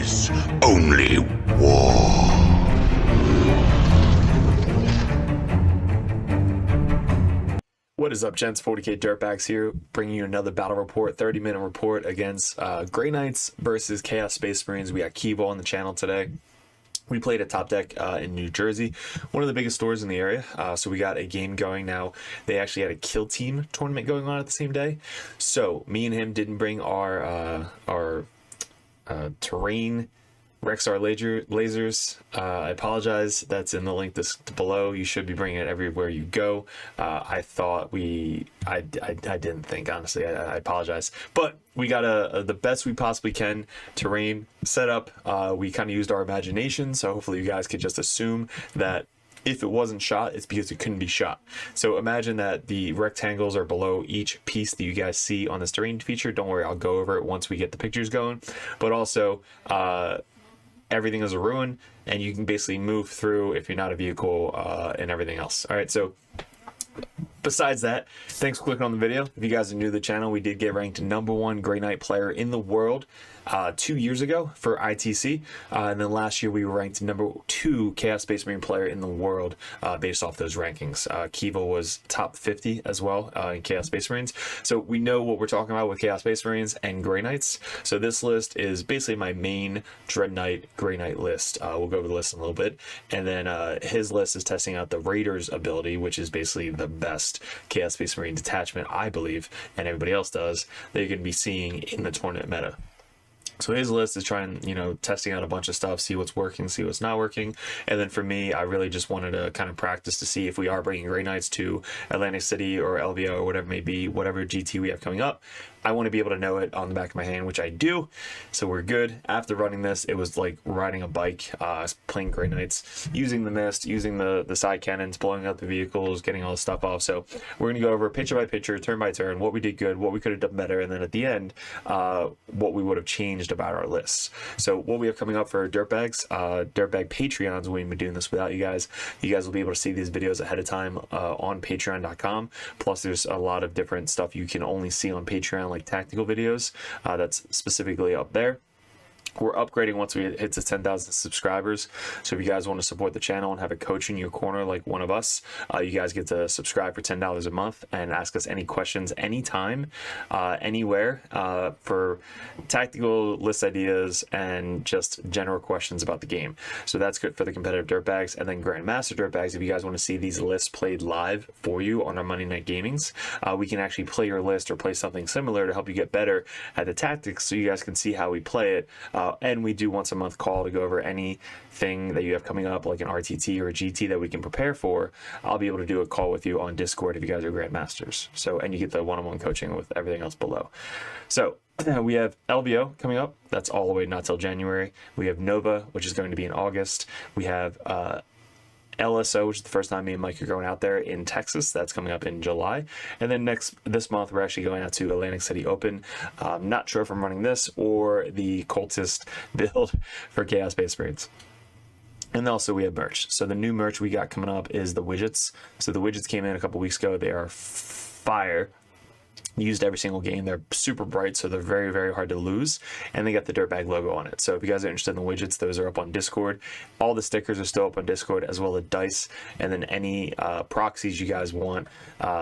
is only war. What is up, gents? 40k Dirtbags here, bringing you another battle report, 30-minute report against Grey Knights versus Chaos Space Marines. We got Kivo on the channel today. We played at Top Deck in New Jersey, one of the biggest stores in the area. So we got a game going now. They actually had a kill team tournament going on at the same day. So me and him didn't bring our terrain Rexar lasers. I apologize. That's in the link below. You should be bringing it everywhere you go. I thought I didn't think, honestly. I apologize. But we got the best we possibly can terrain set up. We kind of used our imagination, so hopefully you guys could just assume that if it wasn't shot, it's because it couldn't be shot. So imagine that the rectangles are below each piece that you guys see on this terrain feature. Don't worry, I'll go over it once we get the pictures going. But also, everything is a ruin, and you can basically move through if you're not a vehicle and everything else. All right, so besides that, thanks for clicking on the video. If you guys are new to the channel, we did get ranked #1 Grey Knight player in the world 2 years ago for ITC, and then last year we were ranked #2 Chaos Space Marine player in the world based off those rankings. Kiva was top 50 as well in Chaos Space Marines, so we know what we're talking about with Chaos Space Marines and Grey Knights. So this list is basically my main Dread Knight Grey Knight list. We'll go over the list in a little bit, and then his list is testing out the Raiders ability, which is basically the best Chaos Space Marine detachment, I believe, and everybody else does, that you're going to be seeing in the tournament meta. So his list is trying, testing out a bunch of stuff, see what's working, see what's not working. And then for me, I really just wanted to kind of practice to see if we are bringing Grey Knights to Atlantic City or LVO or whatever it may be, whatever GT we have coming up. I want to be able to know it on the back of my hand, which I do. So we're good. After running this, it was like riding a bike, playing Grey Knights, using the mist, using the side cannons, blowing up the vehicles, getting all the stuff off. So we're going to go over picture by picture, turn by turn, what we did good, what we could have done better, and then at the end, what we would have changed about our lists. So what we have coming up for Dirtbags, Dirtbag Patreons, we wouldn't be doing this without you guys. You guys will be able to see these videos ahead of time on patreon.com. Plus, there's a lot of different stuff you can only see on Patreon, like tactical videos, that's specifically up there. We're upgrading once we hit to 10,000 subscribers. So if you guys want to support the channel and have a coach in your corner like one of us, you guys get to subscribe for $10 a month and ask us any questions anytime, anywhere, for tactical list ideas and just general questions about the game. So that's good for the competitive Dirtbags. And then Grandmaster Dirtbags, if you guys want to see these lists played live for you on our Monday Night Gamings, we can actually play your list or play something similar to help you get better at the tactics so you guys can see how we play it. And we do once a month call to go over anything that you have coming up, like an RTT or a GT that we can prepare for. I'll be able to do a call with you on Discord if you guys are Grandmasters. So, and you get the one-on-one coaching with everything else below. So we have LVO coming up. That's all the way not till January. We have Nova, which is going to be in August. We have LSO, which is the first time me and Mike are going out there in Texas. That's coming up in July. And then this month, we're actually going out to Atlantic City Open. Not sure if I'm running this or the Cultist build for Chaos Space Marines. And also we have merch. So the new merch we got coming up is the widgets. So the widgets came in a couple weeks ago. They are fire. Used every single game. They're super bright, so they're very, very hard to lose. And they got the Dirtbag logo on it. So if you guys are interested in the widgets, those are up on Discord. All the stickers are still up on Discord, as well as dice. And then any proxies you guys want,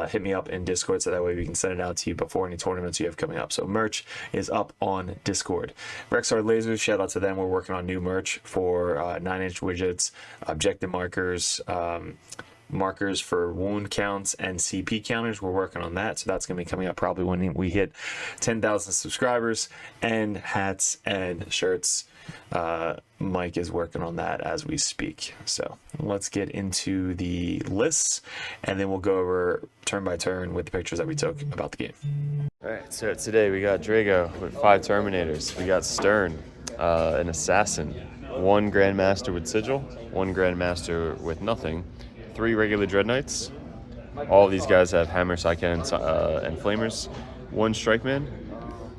hit me up in Discord, so that way we can send it out to you before any tournaments you have coming up. So merch is up on Discord. Rexar Lasers, shout out to them. We're working on new merch for 9-inch widgets, objective markers, markers for wound counts and CP counters. We're working on that, so that's going to be coming up probably when we hit 10,000 subscribers. And hats and shirts, Mike is working on that as we speak. So let's get into the lists, and then we'll go over turn by turn with the pictures that we took about the game. All right, so today we got Drago with 5 Terminators. We got Stern, an Assassin, 1 Grandmaster with Sigil, 1 Grandmaster with nothing, 3 regular Dread Knights. All of these guys have hammer, side cannons, and flamers. 1 strike man,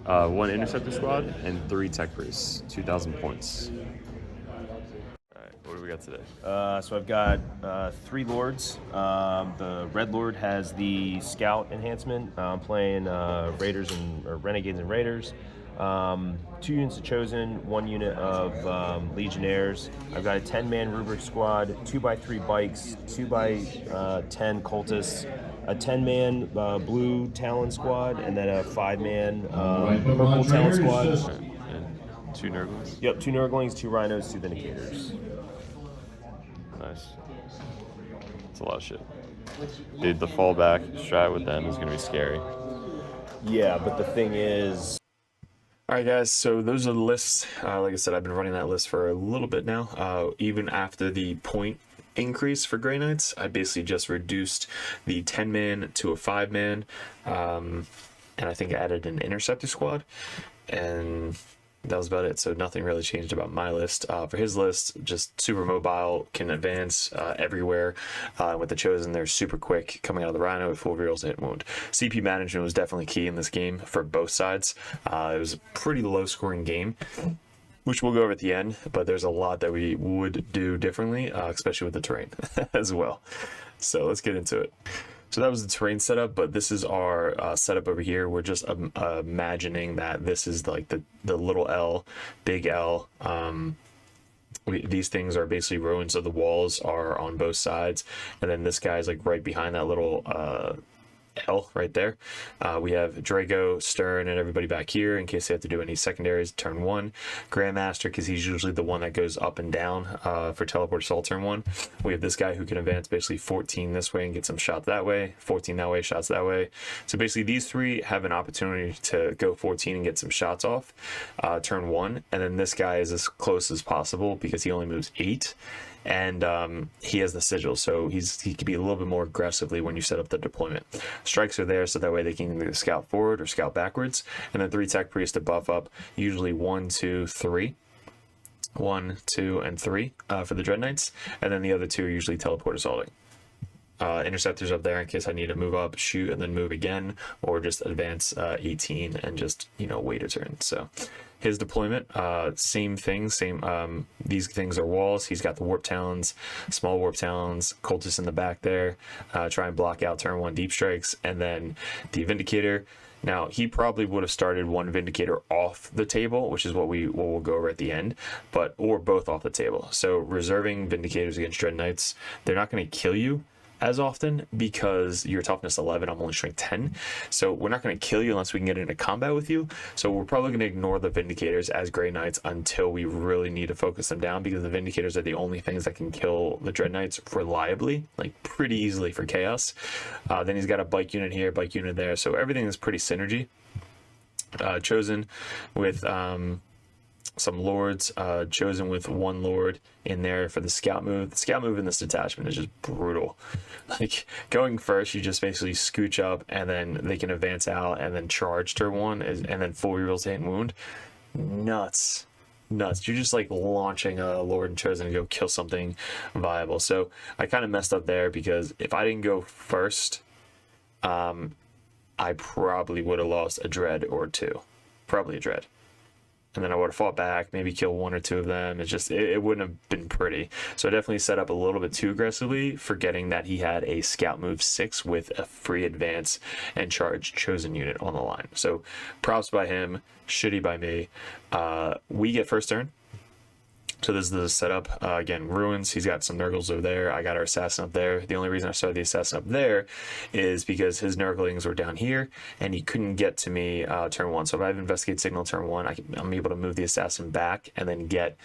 1 interceptor squad, and 3 tech priests. 2,000 points. All right, what do we got today? So I've got 3 lords. The red lord has the scout enhancement. I'm playing Raiders or Renegades and Raiders. 2 units of Chosen, 1 unit of Legionnaires. I've got a 10-man Rubric squad, 2x3 bikes, 2x10 cultists, a 10-man blue Talon squad, and then a 5-man purple Talon squad. And 2 Nurglings. Yep, 2 Nurglings, 2 Rhinos, 2 Vindicators. Nice. That's a lot of shit. Dude, the fallback strat with them is going to be scary. Yeah, but the thing is... All right, guys, so those are the lists. Like I said, I've been running that list for a little bit now. Even after the point increase for Grey Knights, I basically just reduced the 10-man to a 5-man, and I think I added an Interceptor squad, and that was about it. So nothing really changed about my list. For his list, just super mobile, can advance everywhere. With the Chosen, they're super quick coming out of the Rhino with full rerolls to hit and wound. CP management was definitely key in this game for both sides. It was a pretty low scoring game, which we'll go over at the end, but there's a lot that we would do differently, especially with the terrain as well. So let's get into it. So that was the terrain setup, but this is our setup over here. We're just imagining that this is like the little L, big L. These things are basically ruins, so the walls are on both sides, and then this guy's like right behind that little L right there. We have Drago, Stern, and everybody back here in case they have to do any secondaries turn 1. Grandmaster, because he's usually the one that goes up and down for teleport assault turn 1. We have this guy who can advance basically 14 this way and get some shots that way, 14 that way, shots that way. So basically these 3 have an opportunity to go 14 and get some shots off turn 1, and then this guy is as close as possible because he only moves 8. And he has the sigil, so he can be a little bit more aggressively when you set up the deployment. Strikes are there so that way they can either scout forward or scout backwards, and then 3 tech priests to buff up usually 1, 2, 3. 1, 2, and 3 for the Dread Knights, and then the other 2 are usually teleport assaulting. Interceptors up there in case I need to move up, shoot, and then move again, or just advance 18 and just wait a turn. So his deployment, same thing, these things are walls. He's got the warp talons, small warp talons, cultists in the back there, try and block out turn 1 deep strikes, and then the Vindicator. Now, he probably would have started 1 Vindicator off the table, which is what we'll go over at the end, or both off the table. So reserving Vindicators against Dread Knights, they're not going to kill you as often because you're toughness 11, I'm only strength 10, so we're not going to kill you unless we can get into combat with you. So we're probably going to ignore the Vindicators as Grey Knights until we really need to focus them down, because the Vindicators are the only things that can kill the Dread Knights reliably, like pretty easily for Chaos. Then he's got a bike unit here, bike unit there, so everything is pretty synergy. Chosen with some lords, Chosen with 1 lord in there for the scout move. The scout move in this detachment is just brutal. Like, going first, you just basically scooch up and then they can advance out and then charge turn 1 and then full rerolls to hit and wound. Nuts. You're just like launching a lord and Chosen to go kill something viable. So I kind of messed up there because if I didn't go first, I probably would have lost a dread or 2. Probably a dread. And then I would have fought back, maybe kill 1 or 2 of them. It wouldn't have been pretty. So I definitely set up a little bit too aggressively, forgetting that he had a scout move 6 with a free advance and charge Chosen unit on the line. So props by him, shitty by me. We get first turn. So this is the setup. Again, ruins. He's got some Nurgles over there. I got our assassin up there. The only reason I started the assassin up there is because his Nurglings were down here, and he couldn't get to me turn 1. So if I have Investigate Signal turn 1, I'm able to move the assassin back and then get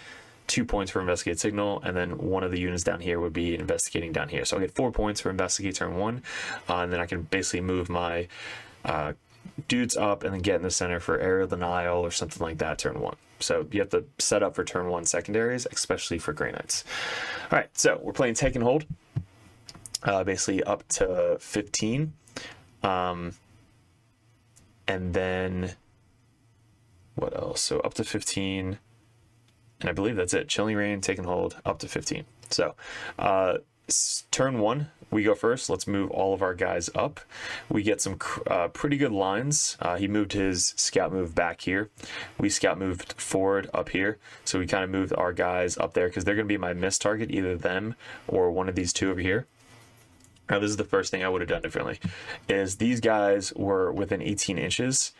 2 points for Investigate Signal, and then one of the units down here would be investigating down here. So I get 4 points for Investigate turn 1, and then I can basically move my dudes up and then get in the center for aerial denial or something like that turn 1. So you have to set up for turn 1 secondaries, especially for Grey Knights. All right, so we're playing Take and Hold, basically up to 15. And then what else? So up to 15, and I believe that's it. Chilling Reign, Take and Hold, up to 15. So turn 1, we go first. Let's move all of our guys up. We get some pretty good lines. He moved his scout move back here. We scout moved forward up here. So we kind of moved our guys up there because they're going to be my miss target, either them or one of these 2 over here. Now, this is the first thing I would have done differently, is these guys were within 18 inches.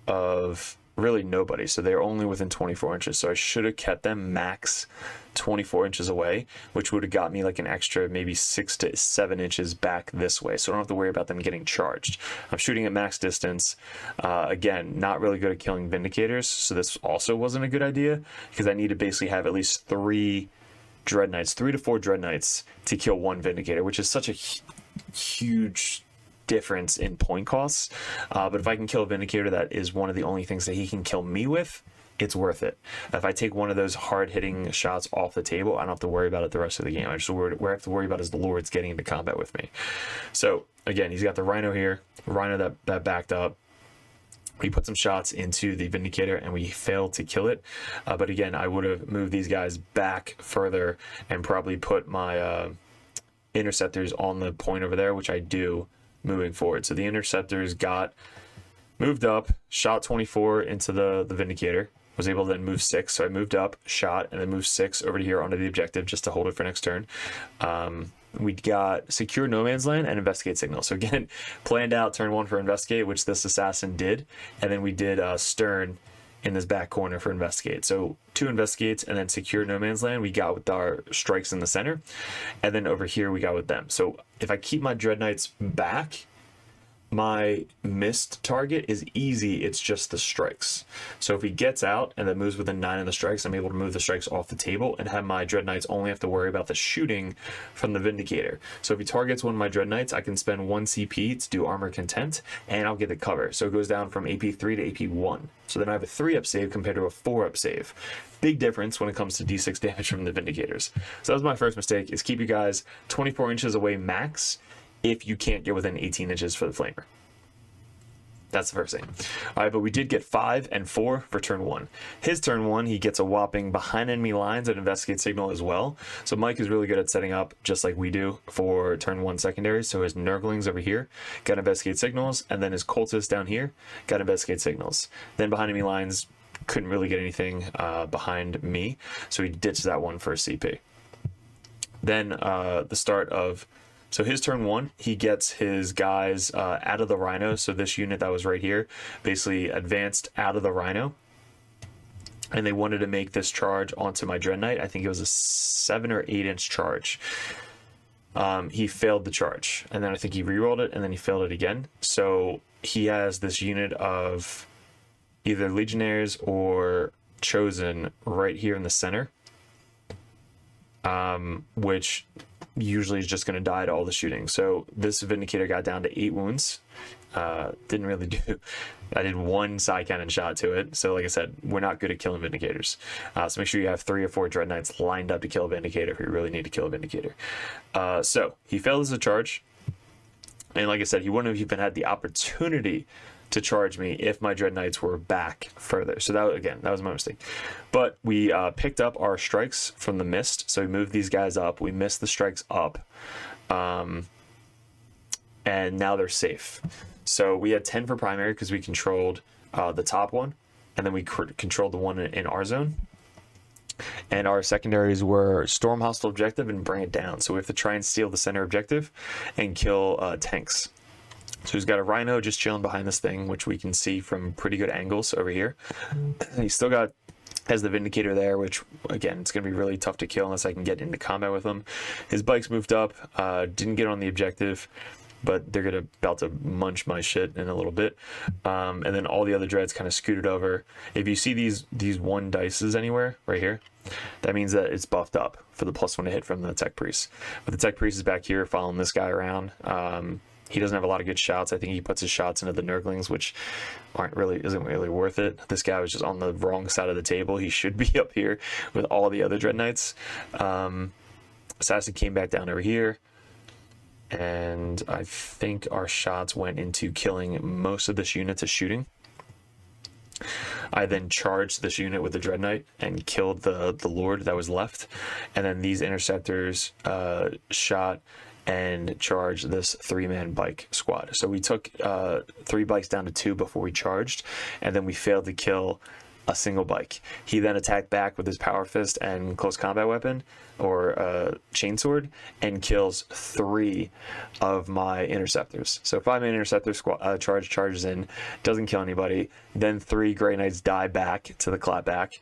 of really nobody. So they're only within 24 inches. So I should have kept them max 24 inches away, which would have got me like an extra maybe 6 to 7 inches back this way. So I don't have to worry about them getting charged. I'm shooting at max distance. Again, not really good at killing Vindicators. So this also wasn't a good idea because I need to basically have at least 3 Dread Knights, 3 to 4 Dread Knights to kill 1 Vindicator, which is such a huge difference in point costs. But if I can kill a Vindicator, that is one of the only things that he can kill me with, it's worth it. If I take one of those hard-hitting shots off the table, I don't have to worry about it the rest of the game. I have to worry about is the Lords getting into combat with me. So again, he's got the Rhino here, Rhino that backed up. We put some shots into the Vindicator and we failed to kill it. But again, I would have moved these guys back further and probably put my Interceptors on the point over there, which I do moving forward. So the Interceptors got moved up, shot 24 into the Vindicator, was able to then move 6. So I moved up, shot, and then moved 6 over to here onto the objective just to hold it for next turn. We got secure no man's land and investigate signal. So again, planned out turn 1 for investigate, which this assassin did, and then we did stern in this back corner for investigate. So 2 investigates and then secure no man's land we got with our strikes in the center, and then over here we got with them. So if I keep my Dread Knights back, my missed target is easy. It's just the strikes. So if he gets out and then moves within 9 of the strikes, I'm able to move the strikes off the table and have my Dread Knights only have to worry about the shooting from the Vindicator. So if he targets one of my Dread Knights, I can spend 1 CP to do armor content and I'll get the cover. So it goes down from AP 3 to AP 1. So then I have a 3-up save compared to a 4-up save. Big difference when it comes to D6 damage from the Vindicators. So that was my first mistake, is keep you guys 24 inches away max if you can't get within 18 inches for the Flamer. That's the first thing. All right, but we did get 5 and 4 for turn 1. His turn 1, he gets a whopping behind enemy lines and investigate signal as well. So Mike is really good at setting up, just like we do, for turn 1 secondary. So his Nurglings over here got investigate signals, and then his Cultists down here got investigate signals. Then behind enemy lines, couldn't really get anything behind me, so he ditched that one for a CP. Then the start of... So his turn 1, he gets his guys out of the Rhino. So this unit that was right here basically advanced out of the Rhino. And they wanted to make this charge onto my Dread Knight. I think it was a 7 or 8 inch charge. He failed the charge. And then I think he rerolled it and then he failed it again. So he has this unit of either Legionnaires or Chosen right here in the center. Which usually is just going to die to all the shooting. So this Vindicator got down to 8 wounds. Didn't really do... I did 1 side cannon shot to it. So like I said, we're not good at killing Vindicators. So make sure you have 3 or 4 Dread Knights lined up to kill a Vindicator if you really need to kill a Vindicator. So he failed as a charge. And like I said, he wouldn't have even had the opportunity to charge me if my Dread Knights were back further. So that, again, that was my mistake. But we picked up our strikes from the mist. So we moved these guys up. We missed the strikes up. And now they're safe. So we had 10 for primary because we controlled the top one. And then we controlled the one in our zone. And our secondaries were storm hostile objective and bring it down. So we have to try and steal the center objective and kill tanks. So he's got a Rhino just chilling behind this thing, which we can see from pretty good angles over here. He's still has the Vindicator there, which, again, it's going to be really tough to kill unless I can get into combat with him. His bike's moved up, didn't get on the objective, but they're about to munch my shit in a little bit. And then all the other dreads kind of scooted over. If you see these 1 dices anywhere, right here, that means that it's buffed up for the +1 to hit from the Tech Priest. But the Tech Priest is back here following this guy around. He doesn't have a lot of good shots. I think he puts his shots into the Nurglings, which isn't really worth it. This guy was just on the wrong side of the table. He should be up here with all the other Dread Knights. Assassin came back down over here. And I think our shots went into killing most of this unit to shooting. I then charged this unit with the Dread Knight and killed the Lord that was left. And then these Interceptors shot and charged this 3-man bike squad. So we took 3 bikes down to 2 before we charged, and then we failed to kill a single bike. He then attacked back with his power fist and close combat weapon, or chainsword, and kills 3 of my interceptors. So 5-man interceptor charges in, doesn't kill anybody. Then 3 Grey Knights die back to the clapback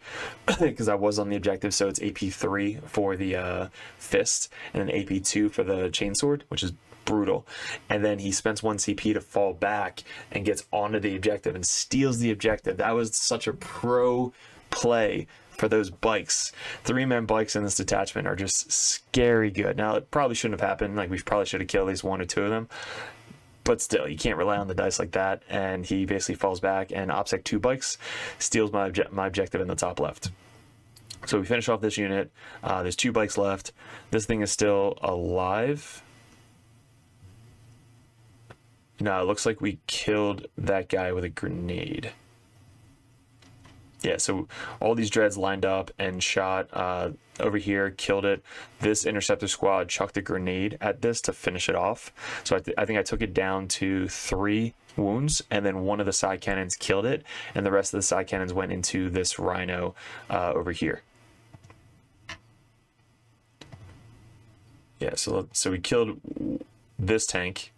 because I was on the objective. So it's AP3 for the fist and then AP2 for the chainsword, which is brutal. And then he spends 1 CP to fall back and gets onto the objective and steals the objective. That was such a pro play for those bikes. 3-man bikes in this detachment are just scary good. Now, it probably shouldn't have happened. Like, we probably should have killed at least 1 or 2 of them. But still, you can't rely on the dice like that. And he basically falls back, and OPSEC 2 bikes steals my objective in the top left. So we finish off this unit. There's 2 bikes left. This thing is still alive. No, it looks like we killed that guy with a grenade. Yeah, so all these dreads lined up and shot over here, killed it. This interceptor squad chucked a grenade at this to finish it off. So I think I took it down to 3 wounds, and then one of the side cannons killed it, and the rest of the side cannons went into this rhino over here. Yeah, so we killed this tank,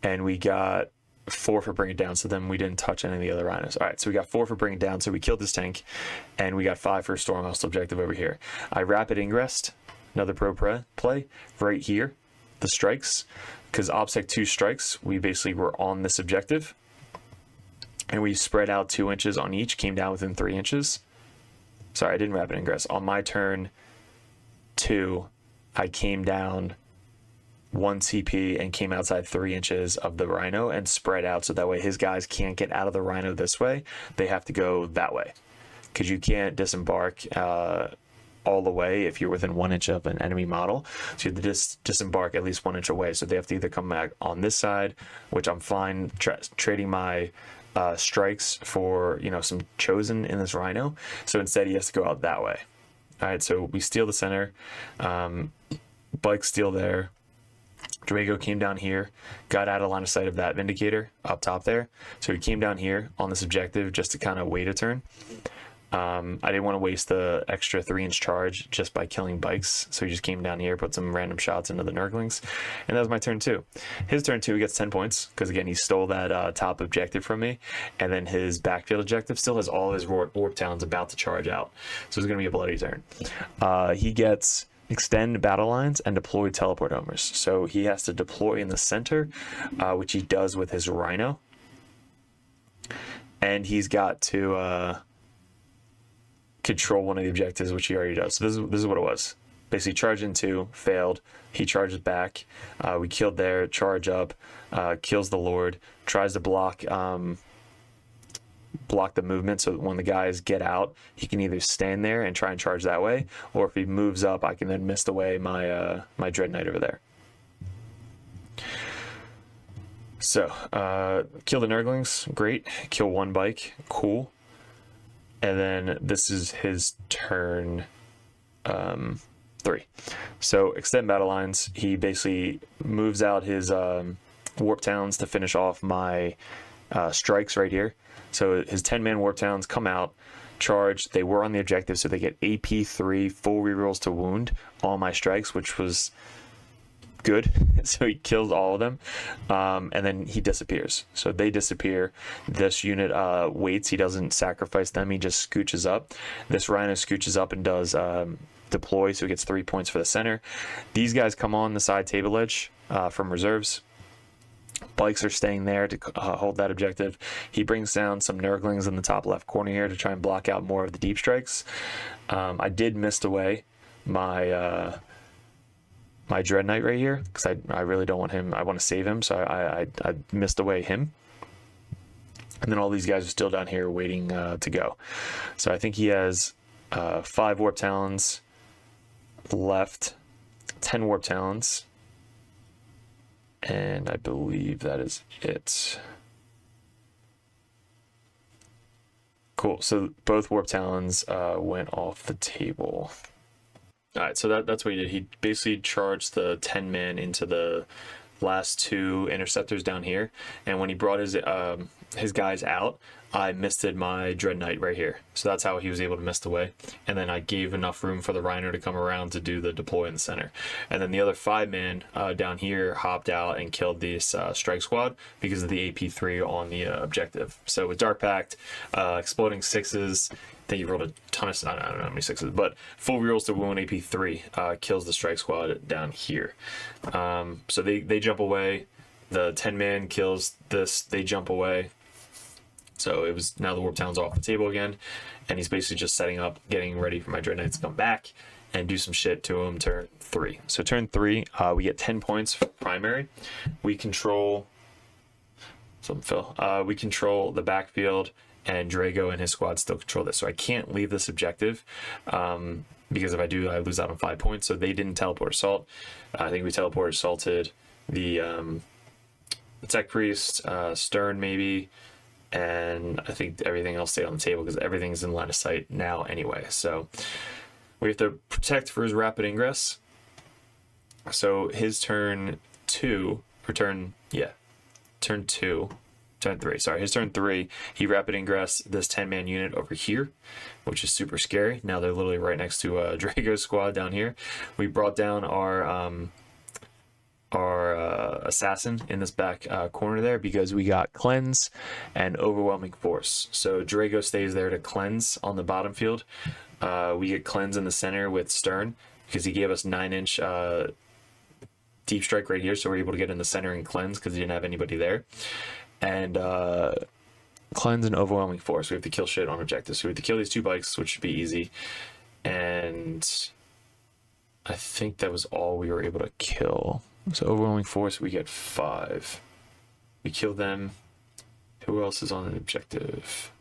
and we got 4 for bring it down, so then we didn't touch any of the other rhinos. All right, so we got 4 for bring it down, so we killed this tank, and we got 5 for storm hostile objective over here. I rapid ingressed, another pro play, right here, the strikes, because OPSEC 2 strikes, we basically were on this objective, and we spread out 2 inches on each, came down within 3 inches. Sorry, I didn't rapid ingress. On my turn 2, I came down 1 CP and came outside 3 inches of the rhino and spread out, so that way his guys can't get out of the rhino this way. They have to go that way, because you can't disembark all the way if you're within 1 inch of an enemy model. So you have to disembark at least 1 inch away. So they have to either come back on this side, which I'm fine trading my strikes for, you know, some chosen in this rhino. So instead he has to go out that way. All right, so we steal the center. Bike's still there. Drago came down here, got out of line of sight of that Vindicator up top there. So he came down here on this objective just to kind of wait a turn. I didn't want to waste the extra 3-inch charge just by killing bikes. So he just came down here, put some random shots into the Nurglings. And that was my turn 2. His turn 2, he gets 10 points because, again, he stole that top objective from me. And then his backfield objective still has all his warp talons about to charge out. So it's going to be a bloody turn. He gets extend battle lines and deploy teleport homers. So he has to deploy in the center, which he does with his rhino. And he's got to control one of the objectives, which he already does. So this is what it was. Basically, charge into, failed. He charges back. We killed there, charge up, kills the Lord, tries to block the movement, so that when the guys get out, he can either stand there and try and charge that way, or if he moves up, I can then mist away my my Dread Knight over there. So kill the Nurglings, great. Kill 1 bike, cool. And then this is his turn 3. So extend battle lines. He basically moves out his warp talons to finish off my strikes right here. So his 10-man warp talons come out, charge. They were on the objective, so they get AP3 full rerolls to wound all my strikes, which was good. So he kills all of them, and then he disappears. So they disappear. This unit waits. He doesn't sacrifice them. He just scooches up. This rhino scooches up and does deploy, so he gets 3 points for the center. These guys come on the side table edge from reserves. Bikes are staying there to hold that objective. He brings down some Nurglings in the top left corner here to try and block out more of the deep strikes. I did mist away my my Dread Knight right here because I really don't want him. I want to save him, so I missed away him. And then all these guys are still down here waiting to go. So I think he has 5 warp talons left, 10 warp talons. And I believe that is it. Cool. So both warp talons went off the table. All right. So that's what he did. He basically charged the 10-man into the last 2 interceptors down here. And when he brought his guys out, I misted my Dread Knight right here. So that's how he was able to mist away. And then I gave enough room for the Rhino to come around to do the deploy in the center. And then the other 5-man down here hopped out and killed this strike squad because of the AP3 on the objective. So with Dark Pact, exploding 6s, I think you rolled a ton of, I don't know how many 6s, but full rerolls to wound AP3 kills the strike squad down here. So they jump away. The 10-man kills this, they jump away. So it was now the Warp Town's off the table again, and he's basically just setting up, getting ready for my Dread Knights to come back and do some shit to him turn 3. So turn 3, we get 10 points for primary. We control we control the backfield, and Drago and his squad still control this. So I can't leave this objective because if I do, I lose out on 5 points. So they didn't teleport assault. I think we teleport assaulted the Tech Priest, Stern maybe, and I think everything else stayed on the table because everything's in line of sight now anyway. So we have to protect for his rapid ingress. So his turn 2, or turn 3, sorry, his turn 3, he rapid ingress this 10-man unit over here, which is super scary. Now they're literally right next to Drago's squad down here. We brought down our assassin in this back corner there because we got cleanse and overwhelming force. So Drago stays there to cleanse on the bottom field. We get cleanse in the center with Stern because he gave us 9-inch deep strike right here, so we're able to get in the center and cleanse because he didn't have anybody there. And cleanse and overwhelming force. We have to kill shit on objectives. So we have to kill these 2 bikes, which should be easy. And I think that was all we were able to kill. So overwhelming force, we get 5. We kill them. Who else is on an objective?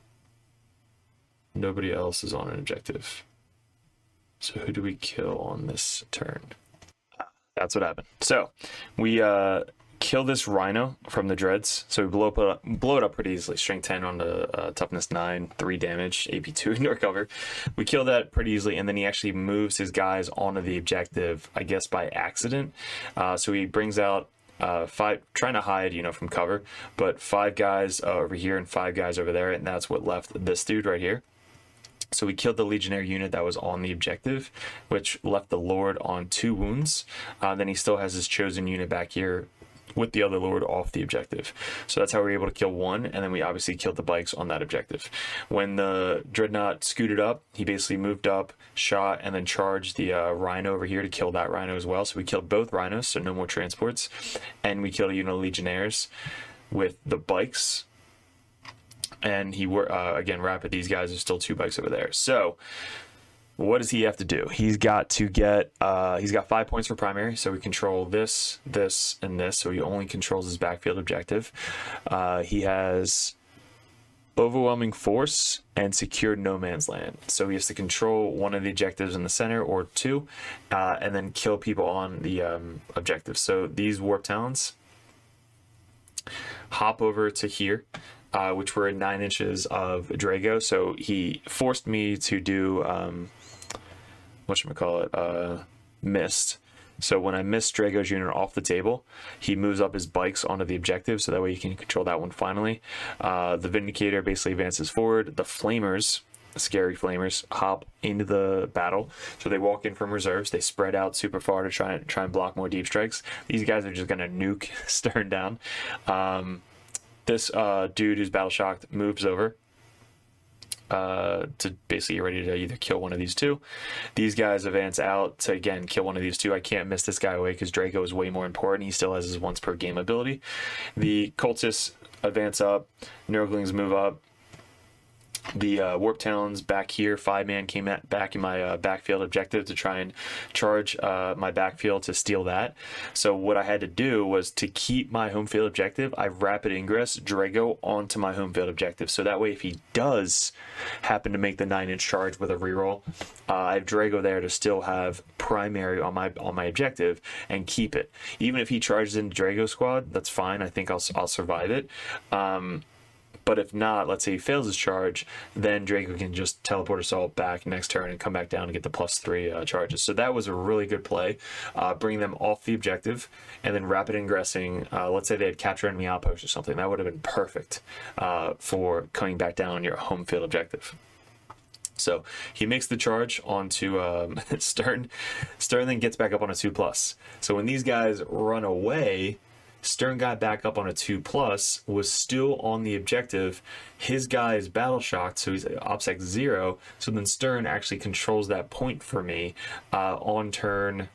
Nobody else is on an objective. So who do we kill on this turn? That's what happened. So we kill this Rhino from the Dreads. So we blow it up pretty easily. Strength 10 on the toughness 9, 3 damage, AP 2 indoor cover. We kill that pretty easily, and then he actually moves his guys onto the objective, I guess by accident. So he brings out 5, trying to hide, from cover, but 5 guys over here and 5 guys over there, and that's what left this dude right here. So we killed the Legionnaire unit that was on the objective, which left the Lord on 2 wounds. Then he still has his chosen unit back here with the other Lord off the objective. So that's how we were able to kill 1, and then we obviously killed the bikes on that objective. When the Dreadnought scooted up, he basically moved up, shot, and then charged the Rhino over here to kill that Rhino as well. So we killed both Rhinos, so no more transports. And we killed a unit of Legionnaires with the bikes. And he again, rapid, these guys are still 2 bikes over there. So what does he have to do? He's got to get he's got 5 points for primary, so we control this, this, and this, so he only controls his backfield objective. He has overwhelming force and secure no man's land, so he has to control one of the objectives in the center or 2, and then kill people on the objective. So these Warp Talons hop over to here, which were 9 inches of Drago. So he forced me to do mist. So when I missed Drago's unit off the table, he moves up his bikes onto the objective, so that way he can control that one finally. The Vindicator basically advances forward. The Flamers, scary Flamers, hop into the battle. So they walk in from reserves. They spread out super far to try and block more deep strikes. These guys are just gonna nuke Stern down. This dude who's battle shocked moves over to basically get ready to either kill one of these 2. These guys advance out to again kill one of these 2. I can't miss this guy away because Drago is way more important. He still has his once per game ability. The Cultists advance up. Nurglings move up. The Warp Talons back here, 5-man came back in my backfield objective to try and charge my backfield to steal that. So what I had to do was to keep my home field objective, I rapid ingress Drago onto my home field objective. So that way if he does happen to make the 9-inch charge with a reroll, I have Drago there to still have primary on my objective and keep it. Even if he charges into Drago squad, that's fine. I think I'll survive it. But if not, let's say he fails his charge, then Draco can just teleport assault back next turn and come back down and get the +3 charges. So that was a really good play, bringing them off the objective and then rapid ingressing. Let's say they had capture enemy outpost or something. That would have been perfect for coming back down on your home field objective. So he makes the charge onto Stern. Stern then gets back up on a 2+. So when these guys run away, Stern got back up on a 2+, was still on the objective. His guy is battle shocked, so he's OPSEC 0. So then Stern actually controls that point for me on turn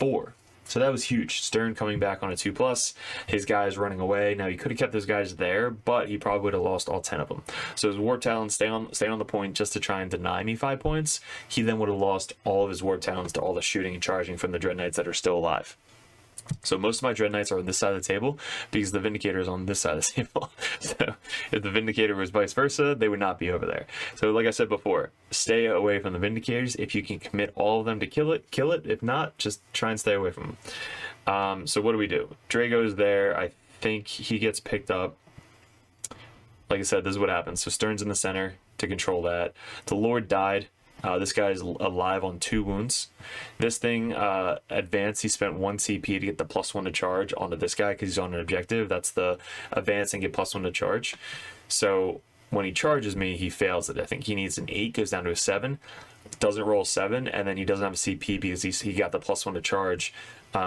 4. So that was huge. Stern coming back on a 2+, his guys running away. Now he could have kept those guys there, but he probably would have lost all 10 of them. So his Warp Talons stay on the point just to try and deny me 5 points. He then would have lost all of his Warp Talons to all the shooting and charging from the Dread Knights that are still alive. So most of my Dread Knights are on this side of the table because the Vindicator is on this side of the table. So if the Vindicator was vice versa, they would not be over there. So like I said before, stay away from the Vindicators. If you can commit all of them to kill it, kill it. If not, just try and stay away from them. So what do we do? Drago's there. I think he gets picked up. Like I said, this is what happens. So Stern's in the center to control that. The Lord died. This guy is alive on 2 wounds. This thing advanced. He spent 1 CP to get the +1 to charge onto this guy because he's on an objective. That's the advance and get +1 to charge. So when he charges me, he fails it. I think he needs an 8, goes down to a 7, doesn't roll 7, and then he doesn't have a CP because he got the +1 to charge,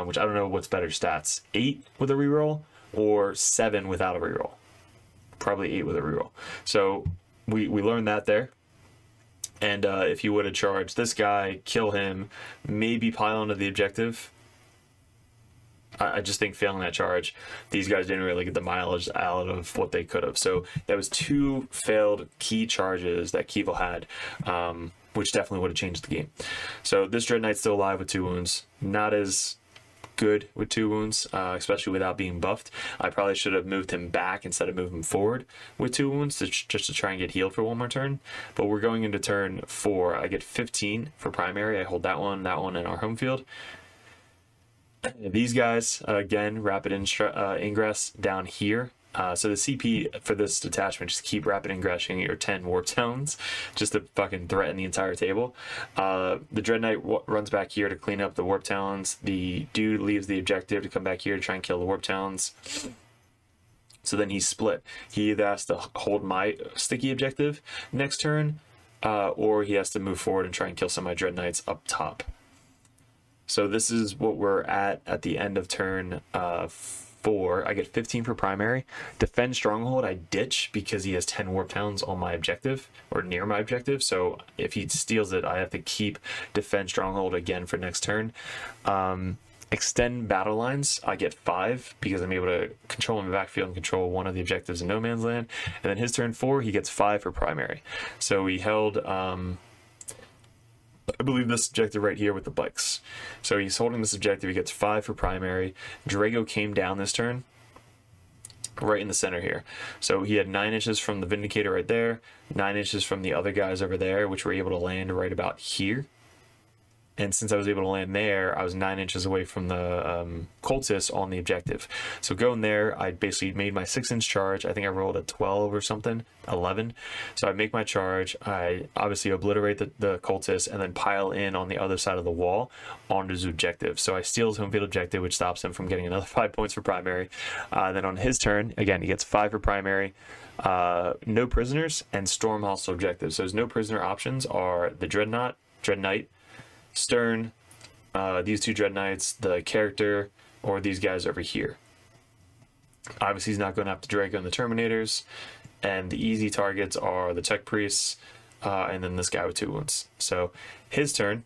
which I don't know what's better stats. 8 with a reroll or 7 without a reroll? Probably 8 with a reroll. So we learned that there. And if you would have charged this guy, kill him, maybe pile onto the objective. I just think failing that charge, these guys didn't really get the mileage out of what they could have. So that was 2 failed key charges that Keevil had, which definitely would have changed the game. So this Dread Knight's still alive with 2 wounds. Not as good with 2 wounds, especially without being buffed. I probably should have moved him back instead of moving forward with 2 wounds just to try and get healed for 1 more turn. But we're going into turn 4. I get 15 for primary. I hold that one in our home field. These guys, again, rapid ingress down here. So the CP for this detachment, just keep rapid ingressing your 10 Warp Talons just to fucking threaten the entire table. The Dread Knight runs back here to clean up the Warp Talons. The dude leaves the objective to come back here to try and kill the Warp Talons. So then he's split. He either has to hold my sticky objective next turn, or he has to move forward and try and kill some of my Dread Knights up top. So this is what we're at the end of turn 4. I get 15 for primary. Defend Stronghold, I ditch because he has 10 Warp Talons on my objective, or near my objective. So if he steals it, I have to keep Defend Stronghold again for next turn. Extend Battle Lines, I get 5 because I'm able to control my backfield and control one of the objectives in No Man's Land. And then his turn 4, he gets 5 for primary. So he held... I believe this objective right here with the bikes. So he's holding this objective. He gets 5 for primary. Drago came down this turn, right in the center here. So he had 9 inches from the Vindicator right there, 9 inches from the other guys over there, which were able to land right about here. And since I was able to land there, I was 9 inches away from the cultists on the objective. So going there, I basically made my 6-inch charge. I think I rolled a 12 or something, 11. So I make my charge. I obviously obliterate the cultists and then pile in on the other side of the wall onto his objective. So I steal his home field objective, which stops him from getting another 5 points for primary. Then on his turn, again, he gets 5 for primary. No prisoners and storm hostile objectives. So his no prisoner options are the Dread Knight, Stern, these 2 Dread Knights, the character, or these guys over here. Obviously, he's not going after Draco and the Terminators, and the easy targets are the Tech Priests, and then this guy with 2 wounds. So his turn,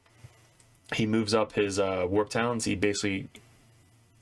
he moves up his Warp Talons. He basically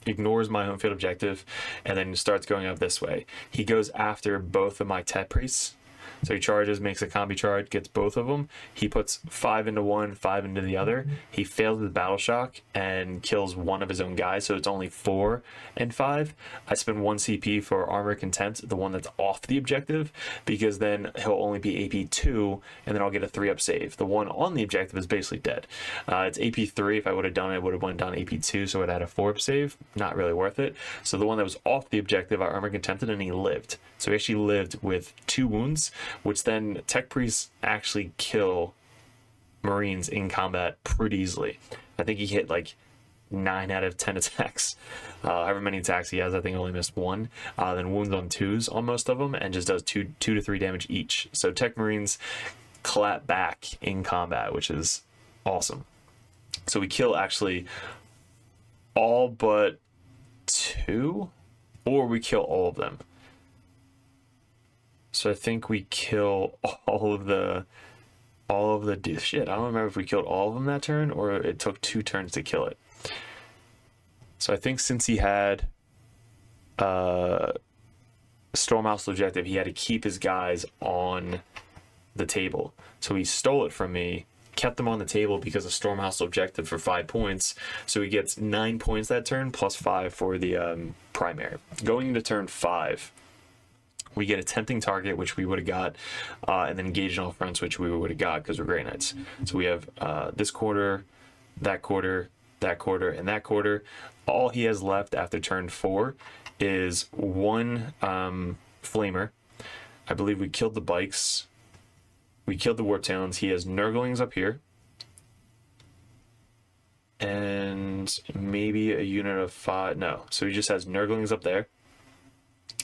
ignores my home field objective, and then starts going up this way. He goes after both of my Tech Priests. So he charges, makes a combi charge, gets both of them. He puts 5 into one, 5 into the other. He fails with battle shock and kills one of his own guys, so it's only 4 and 5. I spend 1 CP for Armor Contempt, the one that's off the objective, because then he'll only be AP 2, and then I'll get a 3-up save. The one on the objective is basically dead. It's AP 3. If I would have done it, I would have went down AP 2, so it had a 4-up save. Not really worth it. So the one that was off the objective, I Armor Contempted, and he lived. So he actually lived with 2 wounds, which then Tech Priests actually kill Marines in combat pretty easily. I think he hit like 9 out of 10 attacks. However many attacks he has, I think he only missed 1. Then wounds on 2s on most of them, and just does 2 to 3 damage each. So Tech Marines clap back in combat, which is awesome. So we kill actually all but 2, or we kill all of them. So I think we kill all of the shit. I don't remember if we killed all of them that turn or it took 2 turns to kill it. So I think since he had Stormhouse objective, he had to keep his guys on the table. So he stole it from me, kept them on the table because of Stormhouse objective for 5 points. So he gets 9 points that turn plus 5 for the primary. Going into turn 5, we get a tempting target, which we would have got, and then engage in all fronts, which we would have got because we're Grey Knights. So we have this quarter, that quarter, that quarter, and that quarter. All he has left after turn 4 is 1 flamer. I believe we killed the bikes. We killed the Warp Talons. He has Nurglings up here. And maybe a unit of 5. No. So he just has Nurglings up there.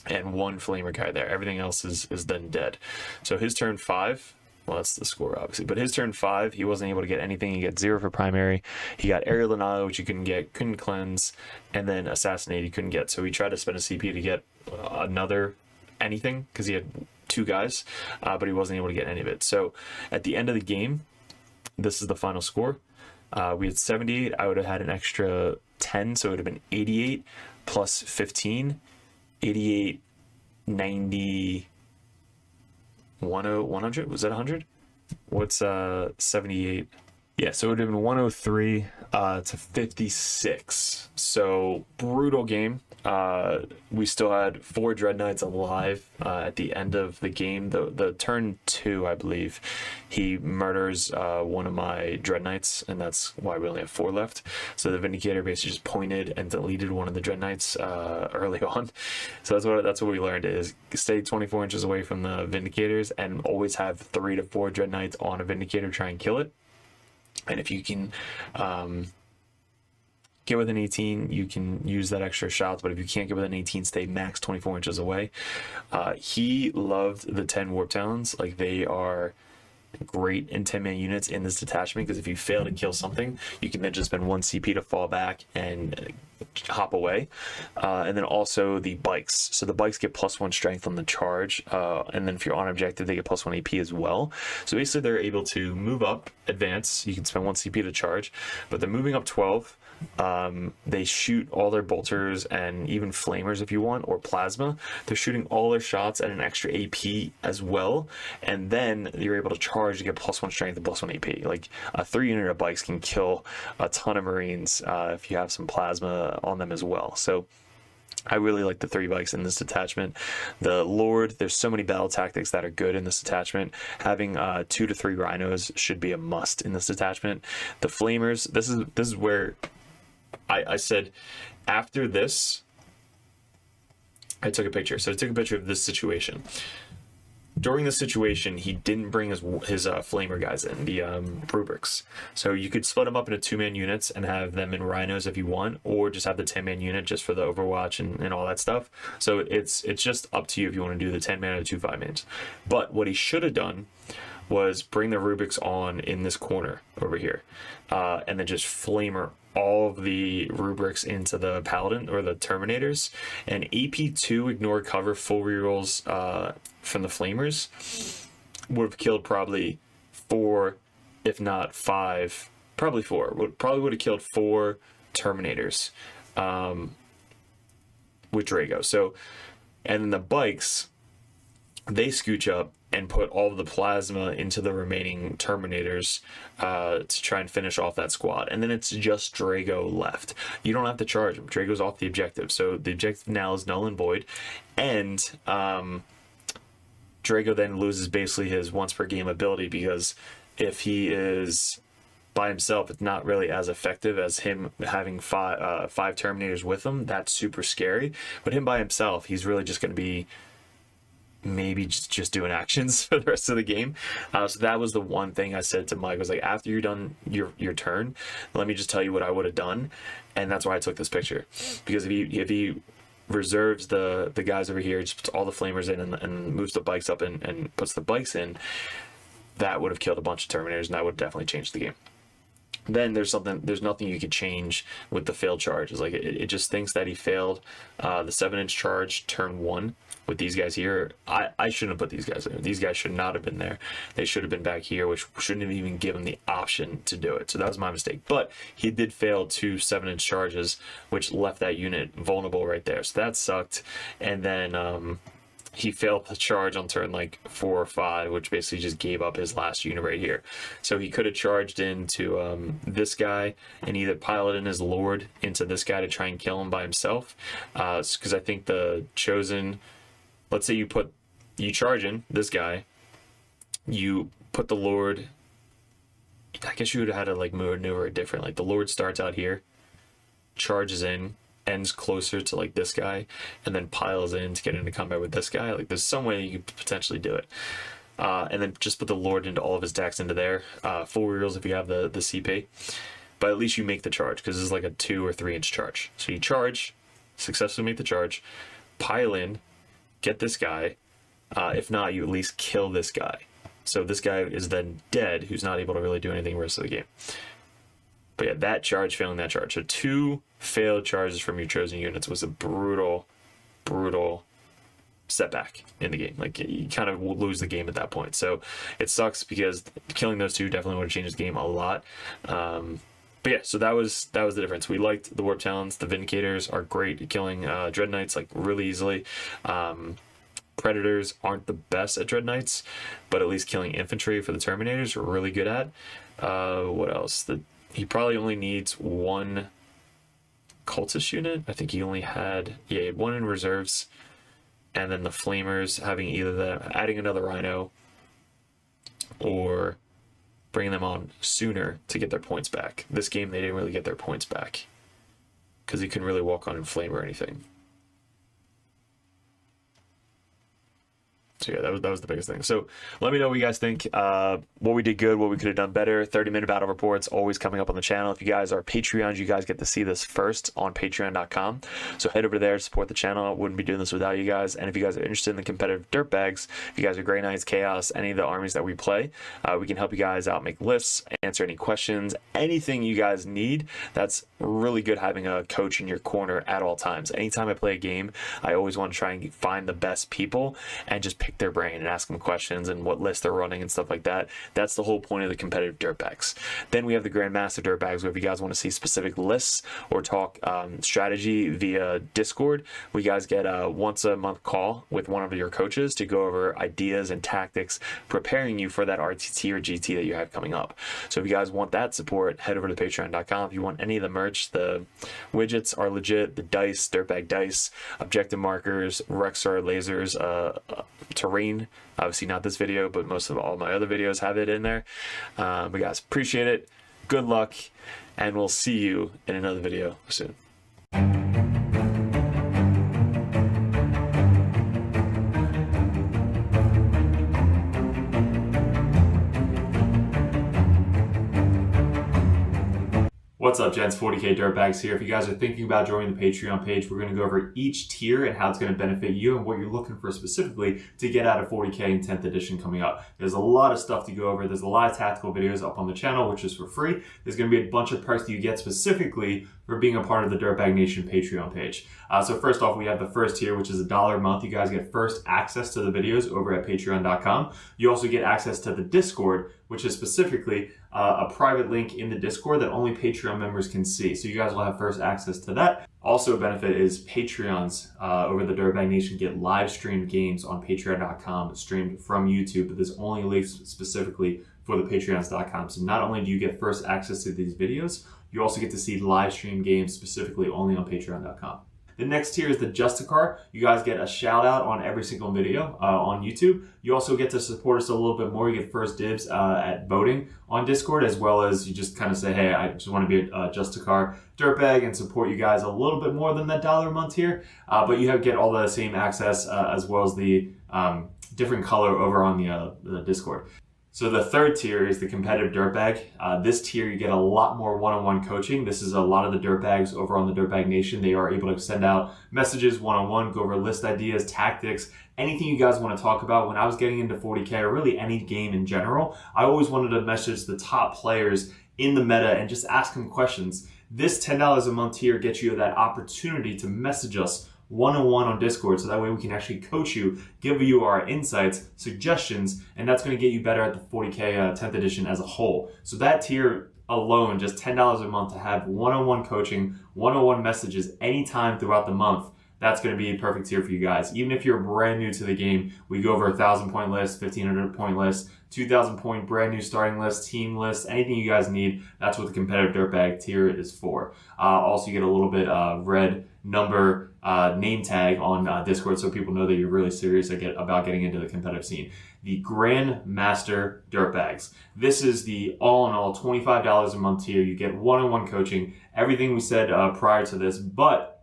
And 1 flamer guy there. Everything else is then dead. So his turn 5, well, that's the score obviously, but his turn 5, he wasn't able to get anything. He got 0 for primary. He got Aerial Denial, which you couldn't get, couldn't cleanse, and then Assassinate he couldn't get. So he tried to spend a CP to get another anything because he had 2 guys, but he wasn't able to get any of it. So at the end of the game, this is the final score. We had 78. I would have had an extra 10, so it would have been 88 plus 15. 88, 90, 100, was that 100? What's 78? Yeah, so it would have been 103 to 56. So brutal game. We still had 4 Dread Knights alive at the end of the game. The turn 2, I believe, he murders one of my Dread Knights, and that's why we only have 4 left. So the Vindicator basically just pointed and deleted one of the Dread Knights early on. So that's what we learned is stay 24 inches away from the Vindicators and always have 3 to 4 Dread Knights on a Vindicator, try and kill it. And if you can get within 18, you can use that extra shots, but if you can't get within 18, stay max 24 inches away. He loved the 10 Warp Talons. Like, they are great in 10-man units in this detachment, because if you fail to kill something, you can then just spend 1 CP to fall back and hop away. And then also the bikes. So the bikes get +1 strength on the charge, and then if you're on objective, they get +1 AP as well. So basically they're able to move up, advance. You can spend 1 CP to charge, but they're moving up 12. They shoot all their bolters and even flamers if you want, or plasma. They're shooting all their shots at an extra AP as well, and then you're able to charge to get +1 strength and +1 AP. Like, a 3 unit of bikes can kill a ton of Marines if you have some plasma on them as well. So I really like the 3 bikes in this detachment. The Lord, there's so many battle tactics that are good in this detachment. Having 2 to 3 rhinos should be a must in this detachment. The flamers, this is where I said after this, I took a picture. So I took a picture of this situation. During the situation, he didn't bring his flamer guys in, the rubrics. So you could split them up into 2-man units and have them in rhinos if you want, or just have the 10-man unit just for the Overwatch and all that stuff. So it's just up to you if you want to do the 10-man or 2 5-mans. But what he should have done was bring the rubrics on in this corner over here, and then just flamer all of the rubrics into the Paladin or the Terminators, and AP2 ignore cover full rerolls from the flamers would have killed probably 4, if not 5, probably 4. Probably would have killed 4 Terminators with Drago. So, and then the bikes they scooch up and put all of the plasma into the remaining Terminators to try and finish off that squad. And then it's just Drago left. You don't have to charge him. Drago's off the objective. So the objective now is null and void. And Drago then loses basically his once per game ability, because if he is by himself, it's not really as effective as him having five Terminators with him. That's super scary. But him by himself, he's really just going to be maybe just doing actions for the rest of the game. So that was the one thing I said to Mike. I was like, after you're done your turn, let me just tell you what I would have done. And that's why I took this picture, because if he reserves the guys over here, just puts all the flamers in and moves the bikes up and puts the bikes in, that would have killed a bunch of Terminators, and that would have definitely changed the game. Then there's nothing you could change with the failed charge. It's like it just thinks that he failed the 7-inch charge turn 1 with these guys here. I shouldn't have put these guys there. These guys should not have been there. They should have been back here, which shouldn't have even given the option to do it. So that was my mistake. But he did fail 2 7-inch charges, which left that unit vulnerable right there. So that sucked. And then he failed the charge on turn like 4 or 5, which basically just gave up his last unit right here. So he could have charged into this guy and either piloted in his Lord into this guy to try and kill him by himself. Because I think the Chosen, let's say you charge in this guy, you put the Lord, I guess you would have had to like maneuver it different. Like the Lord starts out here, charges in, ends closer to like this guy, and then piles in to get into combat with this guy. Like there's some way you could potentially do it. And then just put the Lord into all of his decks into there. Full rerolls if you have the CP. But at least you make the charge, because this is like a 2 or 3 inch charge. So you charge, successfully make the charge, pile in, get this guy. If not, you at least kill this guy. So this guy is then dead, who's not able to really do anything the rest of the game. But yeah, that charge, failing that charge. So 2 failed charges from your chosen units was a brutal setback in the game. Like you kind of will lose the game at that point. So it sucks, because killing those 2 definitely would have changed the game a lot. But yeah, so that was the difference. We liked the Warp Talons. The Vindicators are great at killing Dread Knights like really easily. Predators aren't the best at Dread Knights, but at least killing infantry for the Terminators are really good at. What else? He probably only needs 1 cultist unit. I think he only had, he had 1 in reserves, and then the Flamers having either adding another Rhino or bringing them on sooner to get their points back. This game they didn't really get their points back because he couldn't really walk on in Flame or anything. So yeah, that was the biggest thing. So let me know what you guys think, what we did good, what we could have done better. 30-minute battle reports always coming up on the channel. If you guys are Patreons, you guys get to see this first on patreon.com. So head over there to support the channel. I wouldn't be doing this without you guys. And if you guys are interested in the competitive Dirtbags, if you guys are Grey Knights, Chaos, any of the armies that we play, we can help you guys out, make lists, answer any questions, anything you guys need. That's really good having a coach in your corner at all times. Anytime I play a game, I always want to try and find the best people and just pick their brain and ask them questions and what list they're running and stuff like that. That's the whole point of the competitive Dirtbags. Then we have the Grandmaster Dirtbags, where if you guys want to see specific lists or talk strategy via Discord, we guys get a once a month call with one of your coaches to go over ideas and tactics, preparing you for that RTT or GT that you have coming up. So if you guys want that support, head over to patreon.com. If you want any of the merch, the widgets are legit, the dice, Dirtbag dice, objective markers, Rexar lasers, terrain, obviously not this video, but most of all my other videos have it in there. But guys, appreciate it, good luck, and we'll see you in another video soon. What's up, gents? 40k Dirtbags here. If you guys are thinking about joining the Patreon page, we're going to go over each tier and how it's going to benefit you and what you're looking for specifically to get out of 40k in 10th edition coming up. There's a lot of stuff to go over. There's a lot of tactical videos up on the channel, which is for free. There's going to be a bunch of perks that you get specifically for being a part of the Dirtbag Nation Patreon page. So first off, we have the first tier, which is $1 a month. You guys get first access to the videos over at patreon.com. You also get access to the Discord, which is specifically a private link in the Discord that only Patreon members can see. So you guys will have first access to that. Also, a benefit is Patreons over the Dirtbag Nation get live streamed games on patreon.com streamed from YouTube, but this only links specifically for the patreons.com. So not only do you get first access to these videos, you also get to see live stream games specifically only on patreon.com. The next tier is the Justicar. You guys get a shout out on every single video on YouTube. You also get to support us a little bit more. You get first dibs at voting on Discord, as well as you just kind of say, hey, I just want to be a Justicar Dirtbag and support you guys a little bit more than that $1 a month tier. But you get all the same access as well as the different color over on the Discord. So the third tier is the competitive Dirtbag. This tier, you get a lot more one-on-one coaching. This is a lot of the Dirtbags over on the Dirtbag Nation. They are able to send out messages one-on-one, go over list ideas, tactics, anything you guys want to talk about. When I was getting into 40k, or really any game in general, I always wanted to message the top players in the meta and just ask them questions. This $10 a month tier gets you that opportunity to message us one-on-one on Discord, so that way we can actually coach you, give you our insights, suggestions, and that's going to get you better at the 40k 10th edition as a whole. So that tier alone, just $10 a month to have one-on-one coaching, one-on-one messages anytime throughout the month, that's going to be a perfect tier for you guys. Even if you're brand new to the game, we go over 1,000 point list, 1,500 point list, 2,000 point brand new starting list, team list, anything you guys need. That's what the competitive Dirtbag tier is for. Also, you get a little bit red number name tag on Discord, so people know that you're really serious about getting into the competitive scene. The Grandmaster Dirtbags. This is the all-in-all $25 a month tier. You get one-on-one coaching, everything we said prior to this, but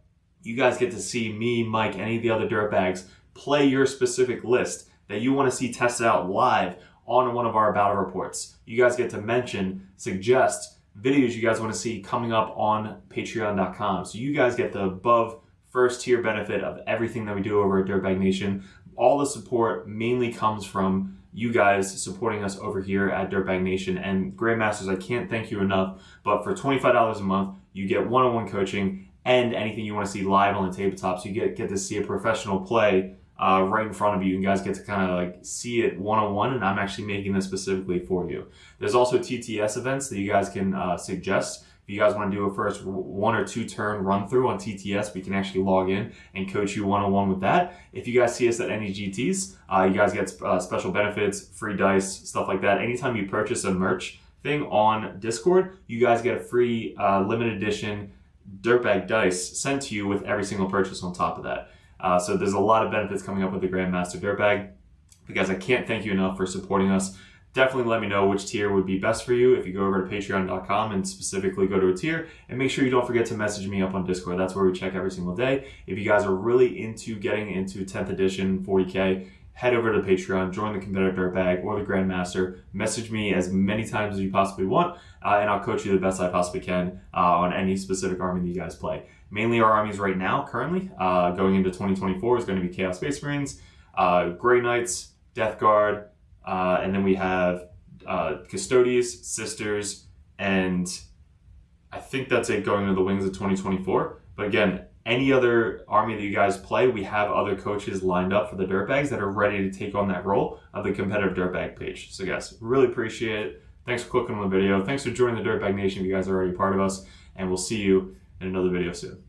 you guys get to see me, Mike, any of the other Dirtbags play your specific list that you want to see tested out live on one of our battle reports. You guys get to mention, suggest videos you guys want to see coming up on patreon.com. So you guys get the above first tier benefit of everything that we do over at Dirtbag Nation. All the support mainly comes from you guys supporting us over here at Dirtbag Nation. And Grandmasters, I can't thank you enough, but for $25 a month, you get one-on-one coaching and anything you want to see live on the tabletop. So you get to see a professional play right in front of you. You guys get to kind of like see it one-on-one, and I'm actually making this specifically for you. There's also TTS events that you guys can suggest. If you guys want to do a first 1 or 2 turn run through on TTS, we can actually log in and coach you one-on-one with that. If you guys see us at any GTs, you guys get special benefits, free dice, stuff like that. Anytime you purchase a merch thing on Discord, you guys get a free limited edition Dirtbag dice sent to you with every single purchase on top of that. So there's a lot of benefits coming up with the Grandmaster Dirtbag. Guys, I can't thank you enough for supporting us. Definitely let me know which tier would be best for you if you go over to patreon.com and specifically go to a tier. And make sure you don't forget to message me up on Discord. That's where we check every single day. If you guys are really into getting into 10th edition 40k, head over to Patreon, join the competitive Dirtbag or the Grandmaster. Message me as many times as you possibly want, and I'll coach you the best I possibly can on any specific army that you guys play. Mainly our armies right now, currently, going into 2024, is going to be Chaos Space Marines, Grey Knights, Death Guard, and then we have Custodes, Sisters, and I think that's it going into the Wings of 2024. But again, any other army that you guys play, we have other coaches lined up for the Dirtbags that are ready to take on that role of the competitive Dirtbag page. So guys, really appreciate it. Thanks for clicking on the video. Thanks for joining the Dirtbag Nation if you guys are already part of us. And we'll see you in another video soon.